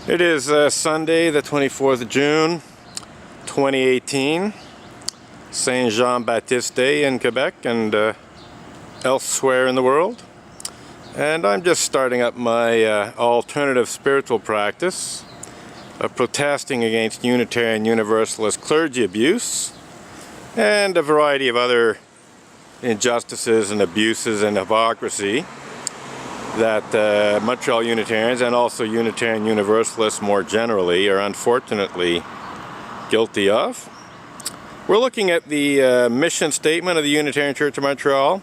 It is Sunday, the 24th of June, 2018, Saint Jean-Baptiste Day in Quebec and elsewhere in the world. And I'm just starting up my alternative spiritual practice of protesting against Unitarian Universalist clergy abuse and a variety of other injustices and abuses and hypocrisy that Montreal Unitarians and also Unitarian Universalists more generally are unfortunately guilty of. We're looking at the mission statement of the Unitarian Church of Montreal.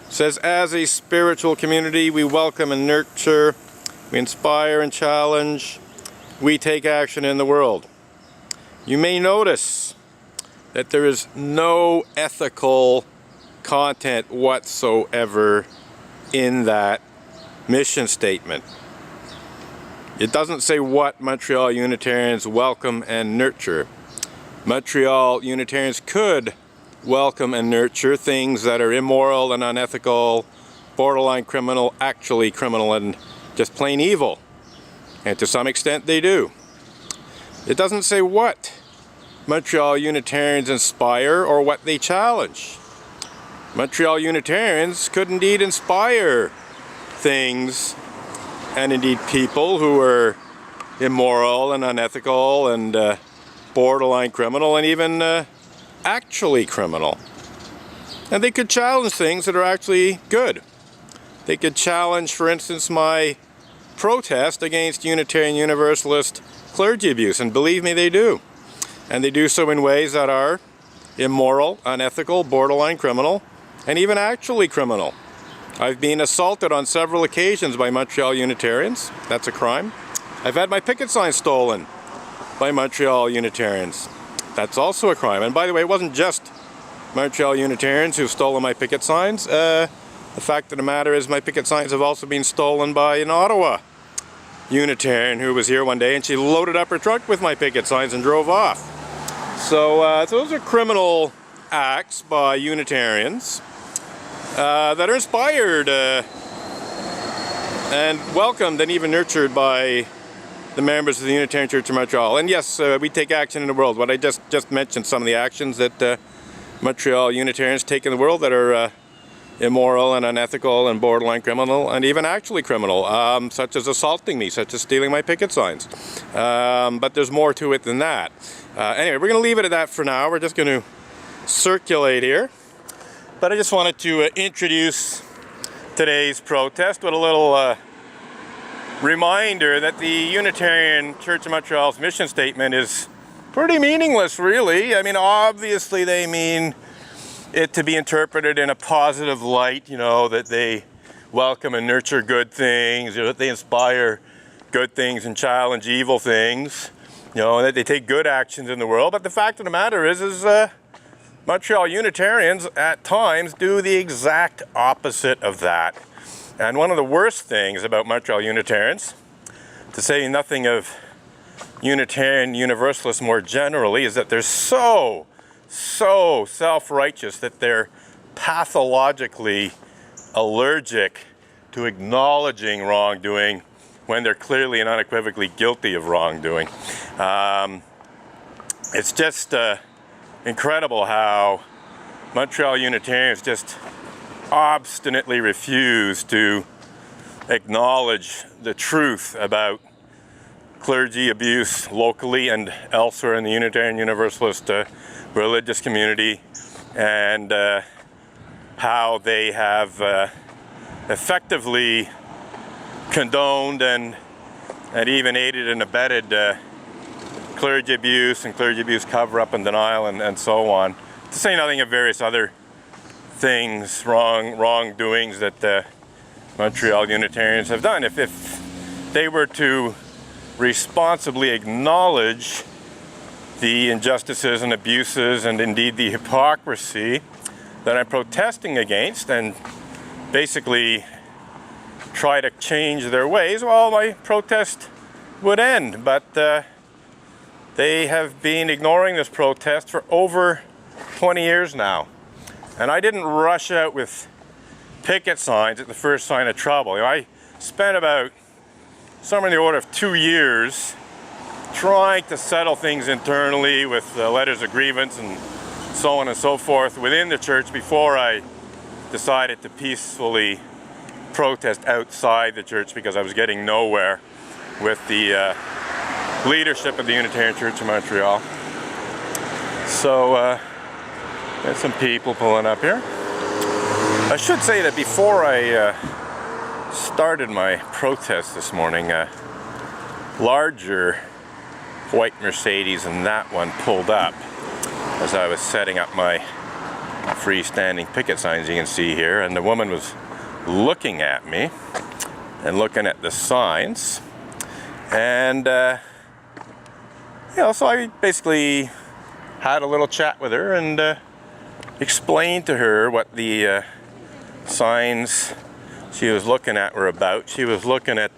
It says, as a spiritual community, we welcome and nurture, we inspire and challenge, we take action in the world. You may notice that there is no ethical content whatsoever in that mission statement. It doesn't say what Montreal Unitarians welcome and nurture. Montreal Unitarians could welcome and nurture things that are immoral and unethical, borderline criminal, actually criminal, and just plain evil. And to some extent they do. It doesn't say what Montreal Unitarians inspire or what they challenge. Montreal Unitarians could indeed inspire things and indeed people who are immoral and unethical and borderline criminal and even actually criminal. And they could challenge things that are actually good. They could challenge, for instance, my protest against Unitarian Universalist clergy abuse, and believe me, they do. And they do so in ways that are immoral, unethical, borderline criminal, and even actually criminal. I've been assaulted on several occasions by Montreal Unitarians. That's a crime. I've had my picket sign stolen by Montreal Unitarians. That's also a crime. And by the way, it wasn't just Montreal Unitarians who've stolen my picket signs. The fact of the matter is my picket signs have also been stolen by an Ottawa Unitarian who was here one day, and she loaded up her truck with my picket signs and drove off. So those are criminal acts by Unitarians that are inspired and welcomed and even nurtured by the members of the Unitarian Church of Montreal. And yes, we take action in the world. What I just mentioned, some of the actions that Montreal Unitarians take in the world that are immoral and unethical and borderline criminal and even actually criminal, such as assaulting me, such as stealing my picket signs. But there's more to it than that. Anyway, we're going to leave it at that for now. We're just going to circulate here. But I just wanted to introduce today's protest with a little reminder that the Unitarian Church of Montreal's mission statement is pretty meaningless, really. I mean, obviously they mean it to be interpreted in a positive light, you know, that they welcome and nurture good things, you know, that they inspire good things and challenge evil things, you know, that they take good actions in the world. But the fact of the matter is Montreal Unitarians at times do the exact opposite of that. And one of the worst things about Montreal Unitarians, to say nothing of Unitarian Universalists more generally, is that they're so self-righteous that they're pathologically allergic to acknowledging wrongdoing when they're clearly and unequivocally guilty of wrongdoing. It's just incredible how Montreal Unitarians just obstinately refuse to acknowledge the truth about clergy abuse locally and elsewhere in the Unitarian Universalist religious community, and how they have effectively condoned and even aided and abetted clergy abuse and clergy abuse cover-up and denial and so on, to say nothing of various other things, wrongdoings that Montreal Unitarians have done. If they were to responsibly acknowledge the injustices and abuses and indeed the hypocrisy that I'm protesting against and basically try to change their ways, well, my protest would end. But they have been ignoring this protest for over 20 years now. And I didn't rush out with picket signs at the first sign of trouble. You know, I spent about somewhere in the order of 2 years, trying to settle things internally with letters of grievance and so on and so forth within the church before I decided to peacefully protest outside the church, because I was getting nowhere with the leadership of the Unitarian Church of Montreal. So there's some people pulling up here. I should say that before I started my protest this morning, a larger white Mercedes than that one pulled up as I was setting up my freestanding picket signs, you can see here, and the woman was looking at me and looking at the signs, and you know, so I basically had a little chat with her and explained to her what the signs she was looking at were about. She was looking at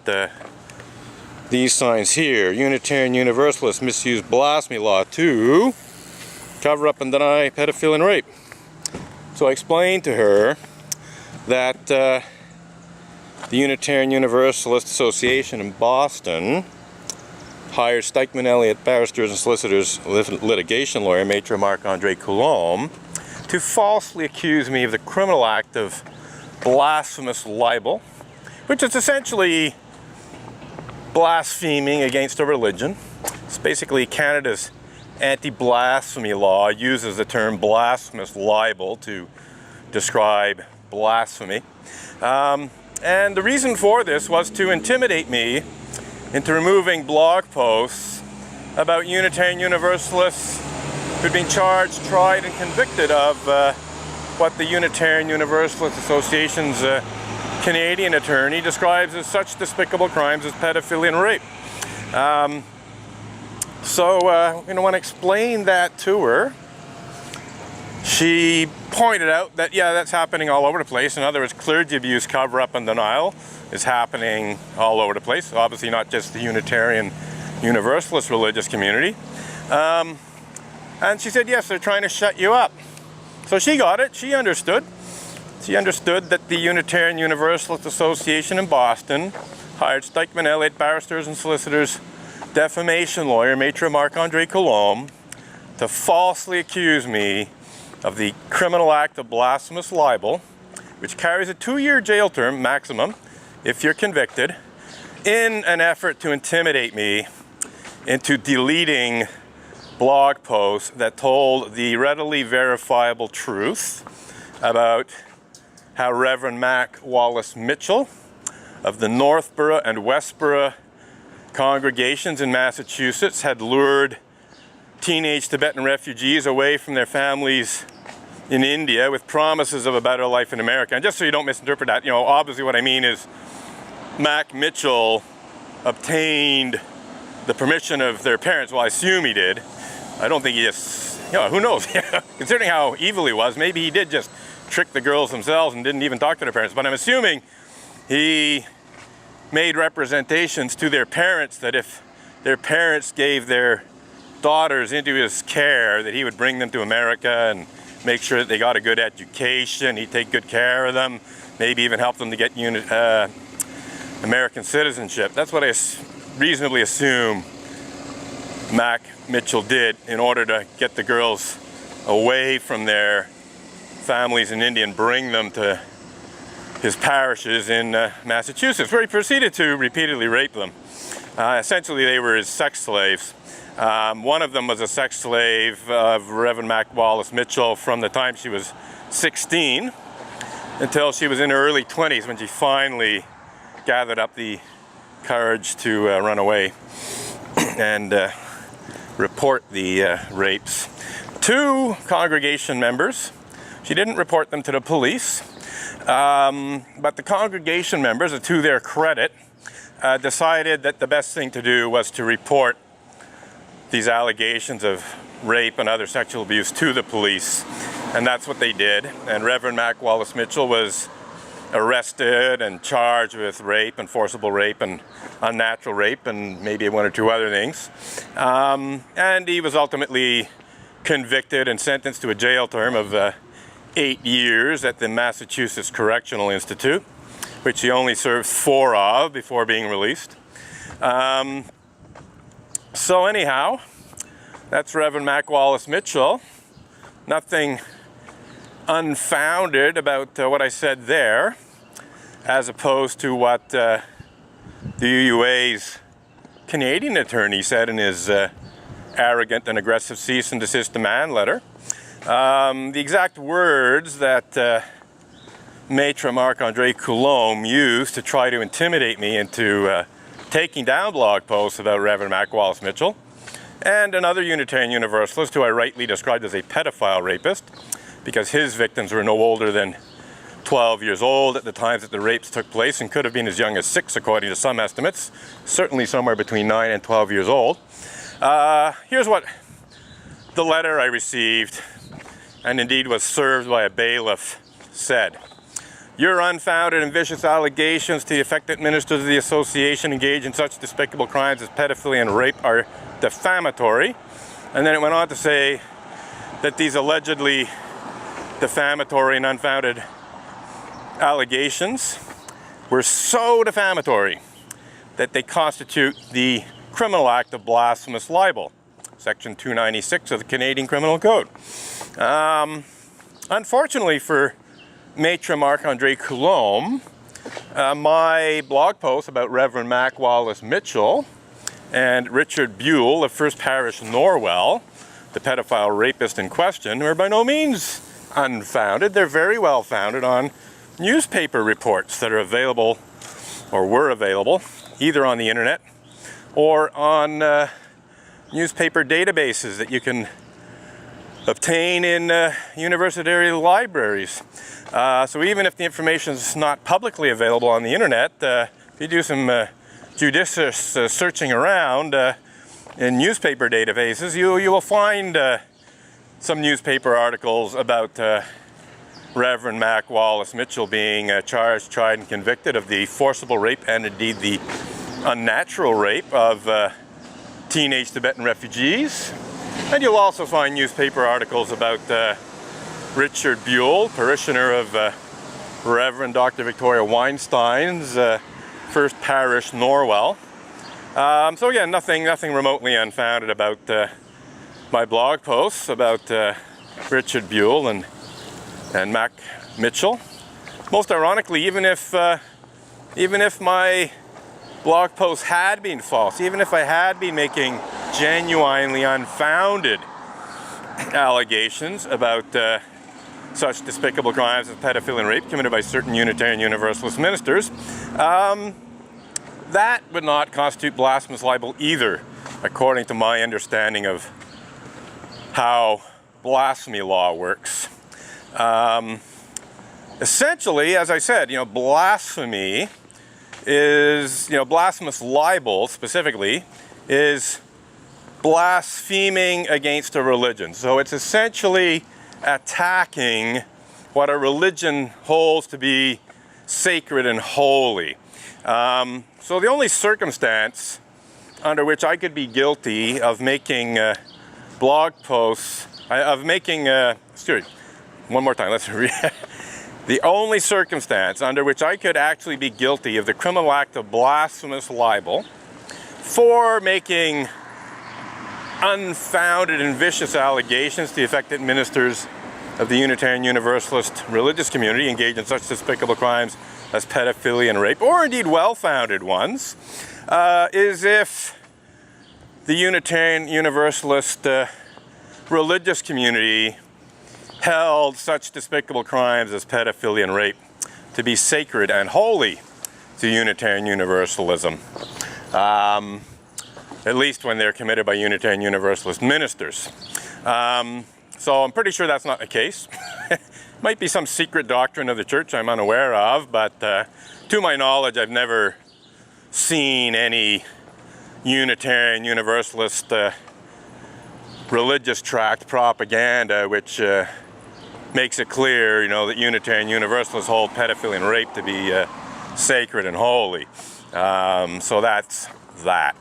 these signs here: Unitarian Universalist misuse blasphemy law to cover up and deny pedophilia and rape. So I explained to her that the Unitarian Universalist Association in Boston hired Stikeman Elliott barristers and solicitors litigation lawyer Maitre Marc-Andre Coulombe to falsely accuse me of the criminal act of blasphemous libel, which is essentially blaspheming against a religion. It's basically Canada's anti-blasphemy law uses the term blasphemous libel to describe blasphemy. And the reason for this was to intimidate me into removing blog posts about Unitarian Universalists who'd been charged, tried, and convicted of what the Unitarian Universalist Association's Canadian attorney describes as such despicable crimes as pedophilia and rape. So when I explained that to her, she pointed out that, yeah, that's happening all over the place. In other words, clergy abuse, cover-up, and denial is happening all over the place. Obviously not just the Unitarian Universalist religious community. And she said, yes, they're trying to shut you up. So she got it. She understood. She understood that the Unitarian Universalist Association in Boston hired Stikeman Elliott barristers and solicitors defamation lawyer Maitre Marc-Andre Coulombe to falsely accuse me of the criminal act of blasphemous libel, which carries a 2-year jail term maximum if you're convicted, in an effort to intimidate me into deleting blog posts that told the readily verifiable truth about how Reverend Mac Wallace Mitchell of the Northborough and Westborough congregations in Massachusetts had lured teenage Tibetan refugees away from their families in India with promises of a better life in America. And just so you don't misinterpret that, you know, obviously what I mean is Mac Mitchell obtained the permission of their parents. Well, I assume he did. I don't think he just, you know, who knows? Considering how evil he was, maybe he did just trick the girls themselves and didn't even talk to their parents. But I'm assuming he made representations to their parents that if their parents gave their daughters into his care, that he would bring them to America and make sure that they got a good education, he'd take good care of them, maybe even help them to get American citizenship. That's what I reasonably assume Mac Mitchell did in order to get the girls away from their families in India and bring them to his parishes in Massachusetts, where he proceeded to repeatedly rape them. Essentially, they were his sex slaves. One of them was a sex slave of Reverend Mac Wallace Mitchell from the time she was 16 until she was in her early 20s, when she finally gathered up the courage to run away and report the rapes. 2 congregation members, she didn't report them to the police, but the congregation members, to their credit, decided that the best thing to do was to report these allegations of rape and other sexual abuse to the police, and that's what they did. And Reverend Mac Wallace Mitchell was arrested and charged with rape and forcible rape and unnatural rape and maybe 1 or 2 other things. And he was ultimately convicted and sentenced to a jail term of 8 years at the Massachusetts Correctional Institute, which he only served 4 of before being released. So anyhow, that's Reverend Mac Wallace Mitchell. Nothing unfounded about what I said there, as opposed to what the UUA's Canadian attorney said in his arrogant and aggressive cease and desist demand letter. The exact words that Maitre Marc-André Coulombe used to try to intimidate me into taking down blog posts about Reverend Mac Wallace Mitchell and another Unitarian Universalist who I rightly described as a pedophile rapist, because his victims were no older than 12 years old at the times that the rapes took place and could have been as young as 6 according to some estimates, certainly somewhere between 9 and 12 years old. Here's what the letter I received, and indeed was served by a bailiff, said. Your unfounded and vicious allegations to the effect that ministers of the association engage in such despicable crimes as pedophilia and rape are defamatory. And then it went on to say that these allegedly defamatory and unfounded allegations were so defamatory that they constitute the criminal act of blasphemous libel, Section 296 of the Canadian Criminal Code. Unfortunately for Maitre Marc-André Coulombe, my blog post about Reverend Mac Wallace Mitchell and Richard Buell of First Parish Norwell, the pedophile rapist in question, are by no means unfounded. They're very well founded on newspaper reports that are available, or were available, either on the internet or on newspaper databases that you can obtain in university libraries. So even if the information is not publicly available on the internet, if you do some judicious searching around in newspaper databases, you will find some newspaper articles about Reverend Mac Wallace Mitchell being charged, tried, and convicted of the forcible rape and indeed the unnatural rape of teenage Tibetan refugees. And you'll also find newspaper articles about Richard Buell, parishioner of Reverend Dr. Victoria Weinstein's First Parish Norwell. So again, nothing remotely unfounded about my blog posts about Richard Buell and Mac Mitchell. Most ironically, even if my blog posts had been false, even if I had been making genuinely unfounded allegations about such despicable crimes as pedophilia and rape committed by certain Unitarian Universalist ministers, that would not constitute blasphemous libel either, according to my understanding of how blasphemy law works. Essentially, as I said, blasphemy is, blasphemous libel specifically is blaspheming against a religion. So it's essentially attacking what a religion holds to be sacred and holy. So the only circumstance under which I could be guilty of making blog posts, one more time, let's read. The only circumstance under which I could actually be guilty of the criminal act of blasphemous libel for making unfounded and vicious allegations to the effect that ministers of the Unitarian Universalist religious community engage in such despicable crimes as pedophilia and rape, or indeed well-founded ones, is if the Unitarian Universalist religious community held such despicable crimes as pedophilia and rape to be sacred and holy to Unitarian Universalism. At least when they're committed by Unitarian Universalist ministers. So I'm pretty sure that's not the case. Might be some secret doctrine of the church I'm unaware of, but to my knowledge, I've never seen any Unitarian Universalist religious tract propaganda which makes it clear, that Unitarian Universalists hold pedophilia and rape to be sacred and holy. So that's that.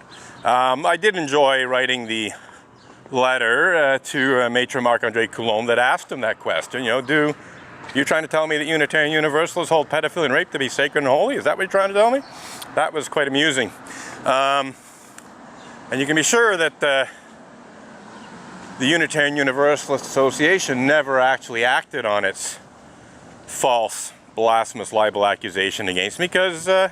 I did enjoy writing the letter to Maitre Marc-André Coulombe that asked him that question. You trying to tell me that Unitarian Universalists hold pedophilia and rape to be sacred and holy? Is that what you're trying to tell me? That was quite amusing. And you can be sure that the Unitarian Universalist Association never actually acted on its false blasphemous libel accusation against me, because the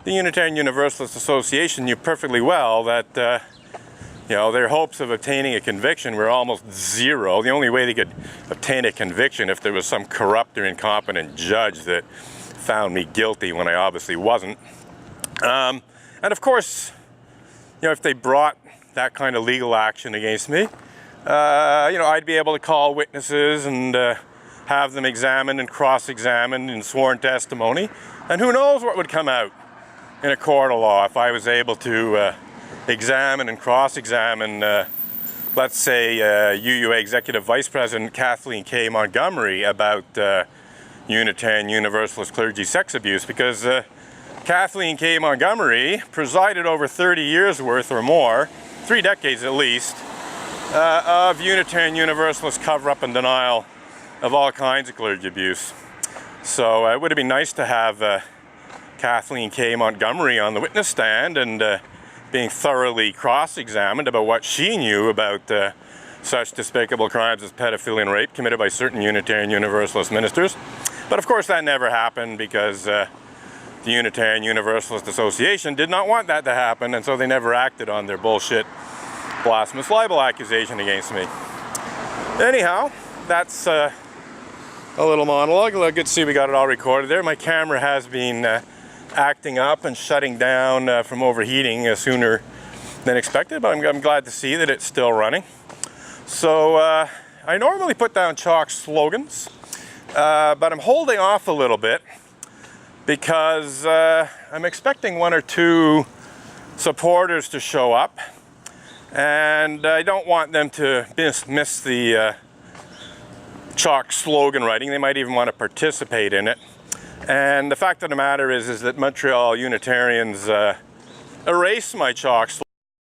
Unitarian Universalist Association knew perfectly well that their hopes of obtaining a conviction were almost zero. The only way they could obtain a conviction if there was some corrupt or incompetent judge that found me guilty when I obviously wasn't. And of course, if they brought that kind of legal action against me, I'd be able to call witnesses and have them examined and cross-examined in sworn testimony. And who knows what would come out in a court of law if I was able to examine and cross-examine, let's say, UUA Executive Vice President Kathleen K. Montgomery about Unitarian Universalist clergy sex abuse, because Kathleen K. Montgomery presided over 30 years worth or more, 3 decades at least, of Unitarian Universalist cover-up and denial of all kinds of clergy abuse. So it would have been nice to have Kathleen K. Montgomery on the witness stand and being thoroughly cross-examined about what she knew about such despicable crimes as pedophilia and rape committed by certain Unitarian Universalist ministers. But of course that never happened, because the Unitarian Universalist Association did not want that to happen, and so they never acted on their bullshit blasphemous libel accusation against me. Anyhow, that's a little monologue. Good to see we got it all recorded there. My camera has been acting up and shutting down from overheating sooner than expected, but I'm glad to see that it's still running. So I normally put down chalk slogans, but I'm holding off a little bit because I'm expecting 1 or 2 supporters to show up, and I don't want them to miss the chalk slogan writing. They might even want to participate in it. And the fact of the matter is that Montreal Unitarians erased my chalk slogan